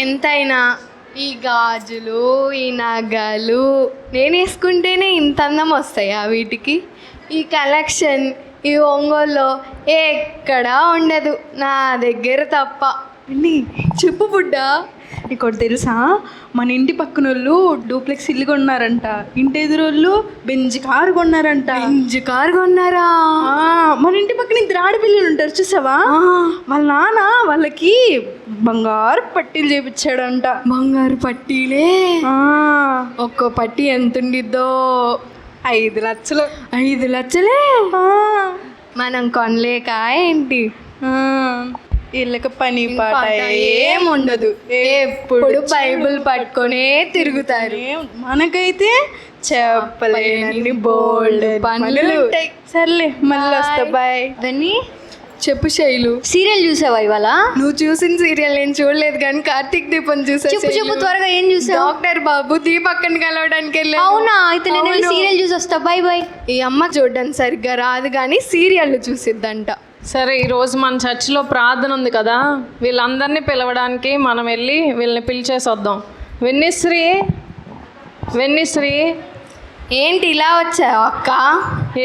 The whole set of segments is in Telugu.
ఎంతైనా ఈ గాజులు, ఈ నగలు నేను వేసుకుంటేనే ఇంత అందం వస్తాయా వీటికి? ఈ కలెక్షన్ ఈ ఒంగోలులో ఎక్కడా ఉండదు, నా దగ్గర తప్ప. చెప్పు బుడ్డా, నీకోటి తెలుసా? మన ఇంటి పక్కన వాళ్ళు డూప్లెక్స్ ఇల్లు కొన్నారంట, ఇంటి ఎదురోళ్ళు బెంజ్ కారు కొన్నారంట. బెంజ్ కారు కొన్నారా? మన ఇంటి పక్కన ఇద్దరు ఆడపిల్లలు ఉంటారు చూసావా, వాళ్ళ నాన్న వాళ్ళకి బంగారు పట్టీలు చేపించాడంట. బంగారు పట్టీలే? ఒక్కో పట్టీ ఎంత ఉండిద్దో? 5 లక్షలు. 5 లక్షలే? మనం కొనలేక ఏంటి? వీళ్ళకి పని పాట ఏముండదు, ఎప్పుడు బైబిల్ పట్టుకొనే తిరుగుతారు. మనకైతే చెప్పలేని బోల్డ్ పనులు ఉంటాయి. సర్లే మళ్ళీ వస్తా, బాయ్. దాన్ని చెప్పు శైలు. సీరియల్ చూసావా ఇవాళ? నువ్వు చూసిన సీరియల్ నేను చూడలేదు, కానీ కార్తీక్ దీపం చూసా. చెప్పు త్వరగా, ఏం చూసావు? డాక్టర్ బాబు దీపక్కని కలవడానికి వెళ్ళి. అవునా? అయితే నేను సీరియల్ చూసి వస్తా, బాయ్ బాయ్. ఈ అమ్మ చూడడానికి సరిగ్గా రాదు, కానీ సీరియల్ చూసిద్దంట. సరే, ఈరోజు మన చర్చిలో ప్రార్థన ఉంది కదా, వీళ్ళందరినీ పిలవడానికి మనం వెళ్ళి వీళ్ళని పిలిచేసి వద్దాం. వెన్నిశ్రీ ఏంటి ఇలా వచ్చావు అక్క?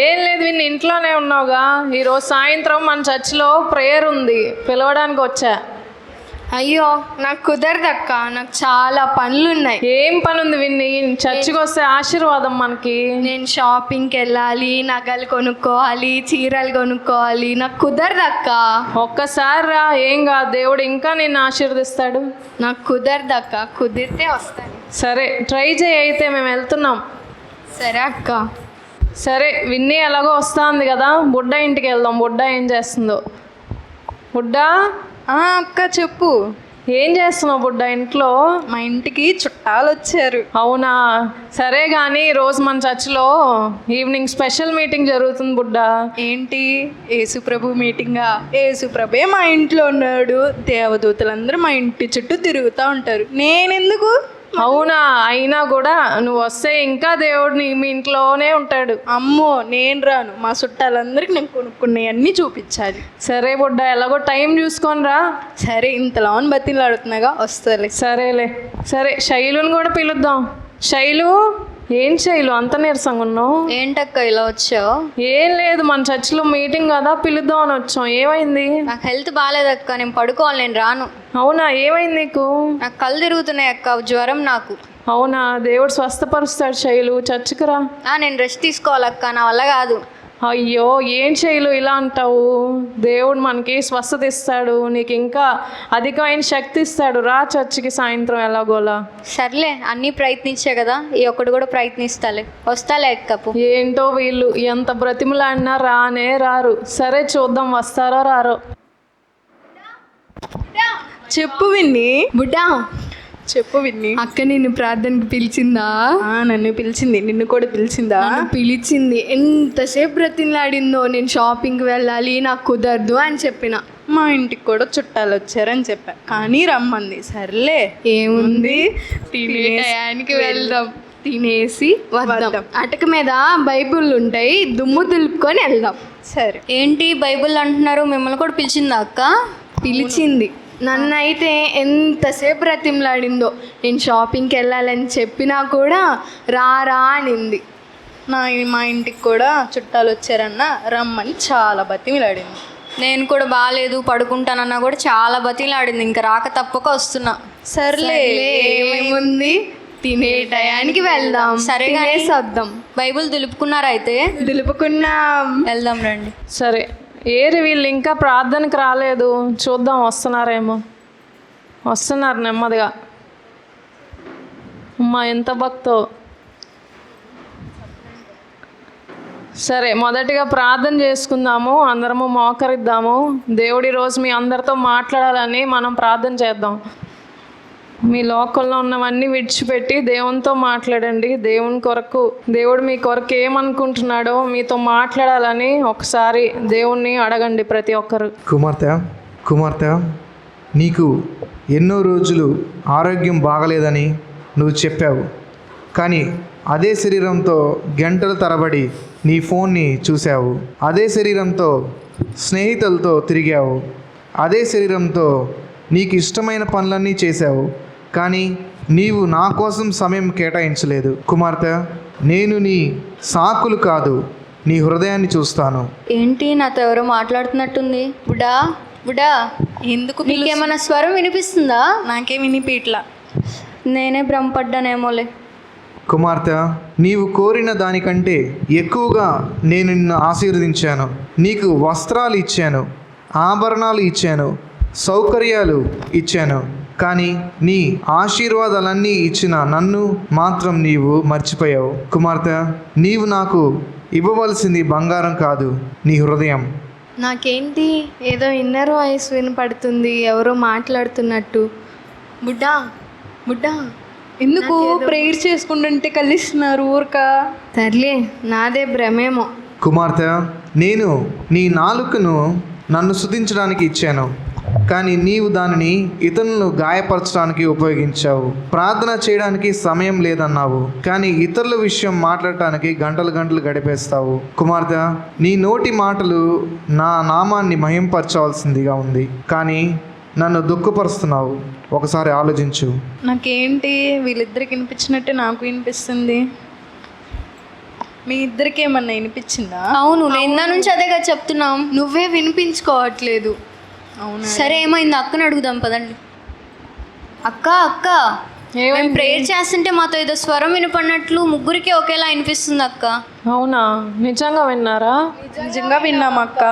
ఏం లేదు, వీళ్ళు ఇంట్లోనే ఉన్నావుగా. ఈరోజు సాయంత్రం మన చర్చిలో ప్రేయర్ ఉంది, పిలవడానికి వచ్చా. అయ్యో నాకు కుదరదక్క, నాకు చాలా పనులున్నాయి. ఏం పని ఉంది విన్ని? చర్చికి వస్తే ఆశీర్వాదం మనకి. నేను షాపింగ్కి వెళ్ళాలి, నగలు కొనుక్కోవాలి, చీరలు కొనుక్కోవాలి, నాకు కుదరదక్క. ఒక్కసారి రా, ఏం కాదు, దేవుడు ఇంకా నిన్ను ఆశీర్వదిస్తాడు. నాకు కుదరదక్క, కుదిరితే వస్తాను. సరే ట్రై చేయి, అయితే మేము వెళ్తున్నాం. సరే అక్క. సరే, విన్ని ఎలాగో వస్తుంది కదా, బుడ్డ ఇంటికి వెళ్దాం. బుడ్డ ఏం చేస్తుందో. బుడ్డా. అక్క చెప్పు. ఏం చేస్తున్నావు బుడ్డ ఇంట్లో? మా ఇంటికి చుట్టాలు వచ్చారు. అవునా? సరే కానీ ఈరోజు మన చర్చిలో ఈవినింగ్ స్పెషల్ మీటింగ్ జరుగుతుంది బుడ్డ. ఏంటి? యేసుప్రభు మీటింగా? యేసుప్రభే మా ఇంట్లో ఉన్నాడు, దేవదూతలందరూ మా ఇంటి చుట్టూ తిరుగుతూ ఉంటారు, నేనెందుకు? అవునా? అయినా కూడా నువ్వు వస్తే ఇంకా దేవుడిని మీ ఇంట్లోనే ఉంటాడు. అమ్మో నేను రాను, మా చుట్టాలందరికీ నేను కొనుక్కున్నాయన్నీ చూపించాలి. సరే బుడ్డ, ఎలాగో టైం చూసుకొని రా. సరే, ఇంతలో బతిలాడుతున్నాగా, వస్తలే. సరేలే. సరే, శైలుని కూడా పిలుద్దాం. శైలు, ఏం శైలు అంత నీరసంగా ఉన్నావు? ఏంటక్క ఇలా వచ్చావు? ఏం లేదు, మన చర్చిలో మీటింగ్ కదా, పిలుద్దాం అని వచ్చాం. ఏమైంది? నాకు హెల్త్ బాగాలేదక్క, నేను పడుకోవాలి, నేను రాను. అవునా? ఏమైంది నీకు? నాకు కళ్ళు తిరుగుతున్నాయి అక్క, జ్వరం నాకు. అవునా? దేవుడు స్వస్థపరుస్తాడు శైలు, చర్చికి రా. నేను రెస్ట్ తీసుకోవాలక్క, నా వల్ల కాదు. అయ్యో, ఏం శైలు ఇలా అంటావు? దేవుడు మనకి స్వస్థత ఇస్తాడు, నీకు ఇంకా అధికమైన శక్తి ఇస్తాడు. రా చర్చికి సాయంత్రం ఎలాగోలా. సర్లే, అన్నీ ప్రయత్నించే కదా, ఈ ఒక్కటి కూడా ప్రయత్నిస్తాలే. వస్తాలే అక్కపు. ఏంటో వీళ్ళు ఎంత బ్రతిమలాడినా రానే రారు. సరే చూద్దాం, వస్తారో రారో. చెప్పు విన్ని. బుడ్డా చెప్పు విన్ని. అక్క నిన్ను ప్రార్థనకి పిలిచిందా? నన్ను పిలిచింది, నిన్ను కూడా పిలిచిందా? పిలిచింది. ఎంతసేపు బ్రతిలాడిందో, నేను షాపింగ్కి వెళ్ళాలి, నాకు కుదరదు అని చెప్పిన. మా ఇంటికి కూడా చుట్టాలు వచ్చారని చెప్పా, కానీ రమ్మంది. సర్లే, ఏముంది, తినేటానికి వెళ్దాం, తినేసి వద్దాం. అటక మీద బైబుల్ ఉంటాయి, దుమ్ము దులుపుకొని వెళ్దాం. సరే. ఏంటి బైబిల్ అంటున్నారు? మిమ్మల్ని కూడా పిలిచిందా అక్క? పిలిచింది. నన్ను అయితే ఎంతసేపు బ్రతిమలాడిందో, నేను షాపింగ్కి వెళ్ళాలని చెప్పినా కూడా రారా అనింది. మా ఇంటికి కూడా చుట్టాలు వచ్చారన్న రమ్మని చాలా బతిమిలాడింది. నేను కూడా బాగాలేదు, పడుకుంటానన్నా కూడా చాలా బతిలాడింది. ఇంకా రాక తప్పక వస్తున్నా. సర్లే, ఏముంది, తినే టయానికి వెళ్దాం. సరే వద్దాం. బైబిల్ దులుపుకున్నారా? అయితే దులుపుకున్నాం, వెళ్దాం రండి. సరే, ఏరి వీళ్ళు ఇంకా ప్రార్థనకి రాలేదు, చూద్దాం వస్తున్నారేమో. వస్తున్నారు నెమ్మదిగా. అమ్మా ఎంత భక్తో. సరే, మొదటిగా ప్రార్థన చేసుకుందాము, అందరము మోకరిద్దాము. దేవుడి రోజు మీ అందరితో మాట్లాడాలని మనం ప్రార్థన చేద్దాం. మీ లోకంలో ఉన్నవన్నీ విడిచిపెట్టి దేవునితో మాట్లాడండి. దేవుని కొరకు, దేవుడు మీ కొరకు ఏమనుకుంటున్నాడో మీతో మాట్లాడాలని ఒకసారి దేవుణ్ణి అడగండి ప్రతి ఒక్కరు. కుమార్తె, నీకు ఎన్నో రోజులు ఆరోగ్యం బాగలేదని నువ్వు చెప్పావు, కానీ అదే శరీరంతో గంటల తరబడి నీ ఫోన్ని చూసావు, అదే శరీరంతో స్నేహితులతో తిరిగావు, అదే శరీరంతో నీకు ఇష్టమైన పనులన్నీ చేశావు, కానీ నీవు నా కోసం సమయం కేటాయించలేదు. కుమార్తె, నేను నీ సాకులు కాదు, నీ హృదయాన్ని చూస్తాను. ఏంటి నాతో ఎవరో మాట్లాడుతున్నట్టుంది? బుడ్డా బుడ్డా, ఎందుకు నీకేమైనా స్వరం వినిపిస్తుందా? నాకేం వినిపిట్లా. నేనే భ్రమపడ్డానేమోలే. కుమార్తె, నీవు కోరిన దానికంటే ఎక్కువగా నేను నిన్ను ఆశీర్వదించాను. నీకు వస్త్రాలు ఇచ్చాను, ఆభరణాలు ఇచ్చాను, సౌకర్యాలు ఇచ్చాను. కానీ నీ ఆశీర్వాదాలన్నీ ఇచ్చిన నన్ను మాత్రం నీవు మర్చిపోయావు. కుమార్తె, నీవు నాకు ఇవ్వవలసింది బంగారం కాదు, నీ హృదయం. నాకేంటి ఏదో ఇన్నర్ వాయిస్ వినపడుతుంది, ఎవరో మాట్లాడుతున్నట్టు. బుడ్డా బుడ్డా, ఎందుకు ప్రేయర్ చేసుకుంటుంటే కలిస్తున్నారు ఊరక? సర్లే, నాదే భ్రమేమో. కుమార్తె, నేను నీ నాలుకను నన్ను స్తుతించడానికి ఇచ్చాను, కానీ నీవు దానిని ఇతరులను గాయపరచడానికి ఉపయోగించావు. ప్రార్థన చేయడానికి సమయం లేదన్నావు, కానీ ఇతరుల విషయం మాట్లాడటానికి గంటలు గంటలు గడిపేస్తావు. కుమార్తె, నీ నోటి మాటలు నా నామాన్ని మహింపరచవలసిందిగా ఉంది, కానీ నన్ను దుఃఖపరుస్తున్నావు. ఒకసారి ఆలోచించు. నాకేంటి వీళ్ళిద్దరికి వినిపించినట్టే నాకు వినిపిస్తుంది. మీ ఇద్దరికి ఏమన్నా వినిపించిందా? అవును, నేను నుంచి అదేగా చెప్తున్నాం. నువ్వే వినిపించుకోవట్లేదు. అవునా? సరే, ఏమైంది అక్కని అడుగుదాం పదండి. అక్క అక్క, మేము ప్రేయర్ చేస్తుంటే మాతో ఏదో స్వరం వినపడినట్లు ముగ్గురికి ఒకేలా అనిపిస్తుంది అక్క. అవునా, నిజంగా విన్నారా? నిజంగా విన్నామక్క.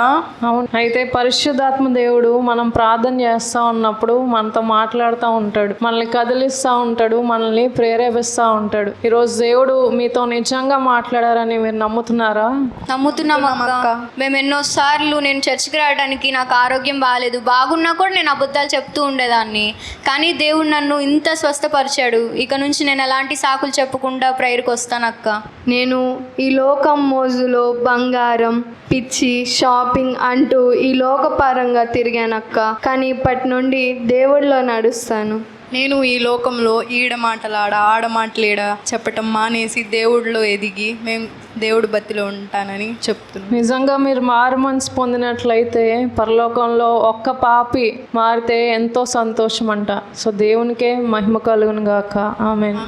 అవును. అయితే పరిశుద్ధాత్మ దేవుడు మనం ప్రార్థన చేస్తూ ఉన్నప్పుడు మనతో మాట్లాడుతూ ఉంటాడు, మనల్ని కదిలిస్తూ ఉంటాడు, మనల్ని ప్రేరేపిస్తూ ఉంటాడు. ఈరోజు దేవుడు మీతో నిజంగా మాట్లాడారని మీరు నమ్ముతున్నారా? నమ్ముతున్నాం అక్క. మేము ఎన్నోసార్లు నేను చర్చికి రావడానికి నాకు ఆరోగ్యం బాగాలేదు, బాగున్నా కూడా నేను అబద్ధాలు చెప్తూ ఉండేదాన్ని. కానీ దేవుడు నన్ను ఇంత స్వస్థపరిచాడు. ఇక నుంచి నేను ఎలాంటి సాకులు చెప్పకుండా ప్రేయర్కి వస్తాను అక్క. నేను ఈ లోకం మోజులో బంగారం, పిచ్చి, షాపింగ్ అంటూ ఈ లోకపరంగా తిరిగానక్క. కానీ ఇప్పటి నుండి దేవుడిలో నడుస్తాను. నేను ఈ లోకంలో ఈడ మాటలాడ ఆడ మాటలేడ చెప్పటం మానేసి దేవుడిలో ఎదిగి మేము దేవుడి బతిలో ఉంటానని చెప్తున్నాను. నిజంగా మీరు మారు మనసు పొందినట్లయితే పరలోకంలో ఒక్క పాపి మారితే ఎంతో సంతోషం అంట. సో దేవునికే మహిమ కలుగును గాక. ఆమేన్.